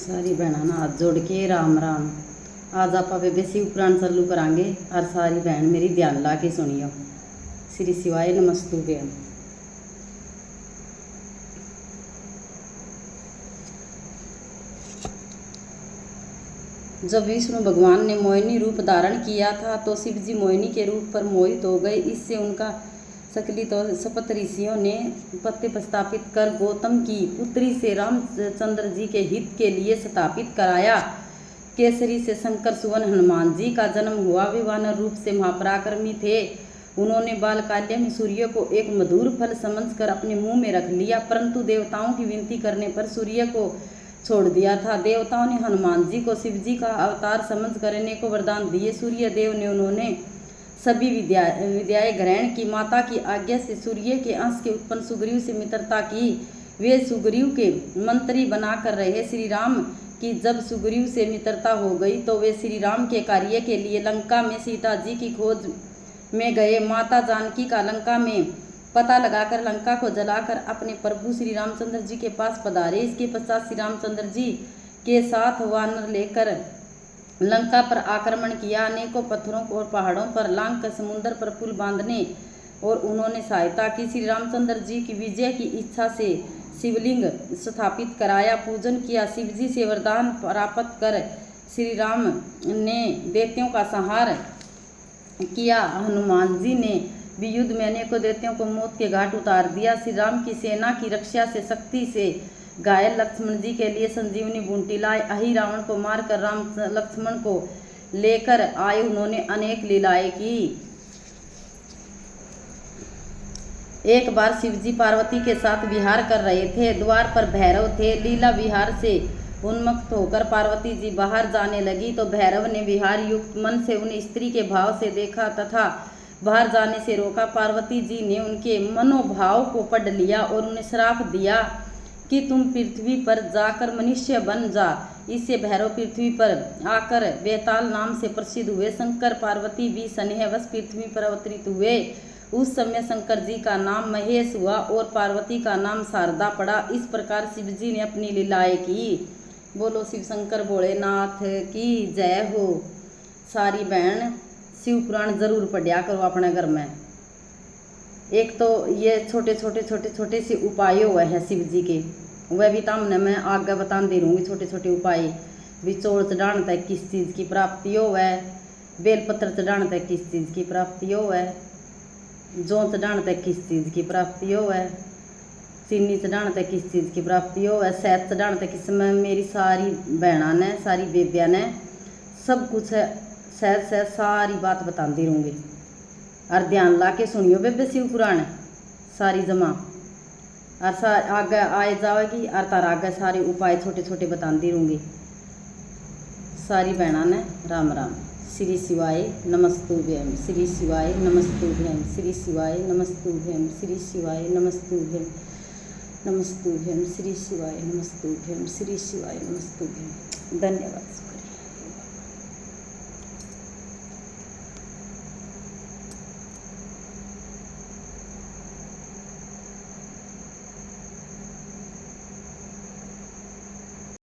सारी बहना ना हाथ जोड़ के राम राम। आज आप बेबे शिव पुराण चालू करांगे और सारी बहन मेरी ध्यान ला के सुनियो। श्री शिवाय नमस्तुभ्य। जब विष्णु भगवान ने मोहिनी रूप धारण किया था तो शिव जी मोहिनी के रूप पर मोहित हो गए। इससे उनका सकलित और सप्त ऋषियों ने पत्ते प्रस्थापित कर गौतम की पुत्री से रामचंद्र जी के हित के लिए स्थापित कराया। केसरी से शंकर सुवन हनुमान जी का जन्म हुआ। वे वानर रूप से महापराक्रमी थे। उन्होंने बालकाल्य में सूर्य को एक मधुर फल समझकर अपने मुंह में रख लिया, परंतु देवताओं की विनती करने पर सूर्य को छोड़ दिया था। देवताओं ने हनुमान जी को शिव जी का अवतार समझ करने को वरदान दिए। सूर्य देव ने उन्होंने सभी विद्याएं ग्रहण की। माता की आज्ञा से सूर्य के अंश के उत्पन्न सुग्रीव से मित्रता की। वे सुग्रीव के मंत्री बनाकर रहे। श्री राम की जब सुग्रीव से मित्रता हो गई तो वे श्री राम के कार्य के लिए लंका में सीता जी की खोज में गए। माता जानकी का लंका में पता लगाकर लंका को जलाकर अपने प्रभु श्री रामचंद्र जी के पास पधारे। इसके पश्चात श्री रामचंद्र जी के साथ वानर लेकर लंका पर आक्रमण किया। अनेकों पत्थरों और पहाड़ों पर लांग कर समुद्र पर पुल बांधने और उन्होंने सहायता की। श्री रामचंद्र जी की विजय की इच्छा से शिवलिंग स्थापित कराया, पूजन किया। शिव जी से वरदान प्राप्त कर श्री राम ने दैत्यों का संहार किया। हनुमान जी ने भी युद्ध में अनेकों दैत्यों को मौत के घाट उतार दिया। श्री राम की सेना की रक्षा से शक्ति से घायल लक्ष्मण जी के लिए संजीवनी बूटी लाए। अहि रावण को मारकर राम लक्ष्मण को लेकर आए। उन्होंने अनेक लीलाएं की। एक बार शिवजी पार्वती के साथ विहार कर रहे थे। द्वार पर भैरव थे। लीला विहार से उन्मुक्त होकर पार्वती जी बाहर जाने लगी तो भैरव ने विहार युक्त मन से उन्हें स्त्री के भाव से देखा तथा बाहर जाने से रोका। पार्वती जी ने उनके मनोभाव को पढ़ लिया और उन्हें श्राप दिया कि तुम पृथ्वी पर जाकर मनुष्य बन जा। इससे भैरव पृथ्वी पर आकर बेताल नाम से प्रसिद्ध हुए। शंकर पार्वती भी स्नेहवश पृथ्वी पर अवतरित हुए। उस समय शंकर जी का नाम महेश हुआ और पार्वती का नाम शारदा पड़ा। इस प्रकार शिव जी ने अपनी लीलाएं की। बोलो शिव शंकर भोलेनाथ की जय हो। सारी बहन शिव पुराण जरूर पढ़िया करो अपने घर में। एक तो ये छोटे छोटे से उपाय हुए हैं शिव जी के, वह भी तामने मैं आगे बता दे रहूँगी। छोटे छोटे उपाय भी चौड़ चढ़ाने तक किस चीज़ की प्राप्ति हो है, बेलपत्र चढ़ाने तक किस चीज़ की प्राप्ति हो है, जौ चढ़ाने तक किस चीज़ की प्राप्ति हो है, चीनी चढ़ाने तक किस चीज़ की प्राप्ति हो है, शहद चढ़ाने तक किस में। मेरी सारी बहना ने सारी बेबिया ने सब कुछ है शहद सारी बात बताती रहूँगी और ध्यान ला के सुनियो बेबे शिव पुराण सारी जमा और आगे आए जाएगी और तार आगे सारे उपाय छोटे छोटे बताती रहूँगी। सारी बहना ने राम राम। श्री शिवाय नमस्तुभ्यम, श्री शिवाय नमस्तुभ्यम, श्री शिवाय नमस्तुभ्यम, श्री शिवाय नमस्तुभ्यम, नमस्तुभ्यम, श्री शिवाय नमस्तुभ्यम, श्री शिवाय नमस्तुभ्यम। धन्यवाद।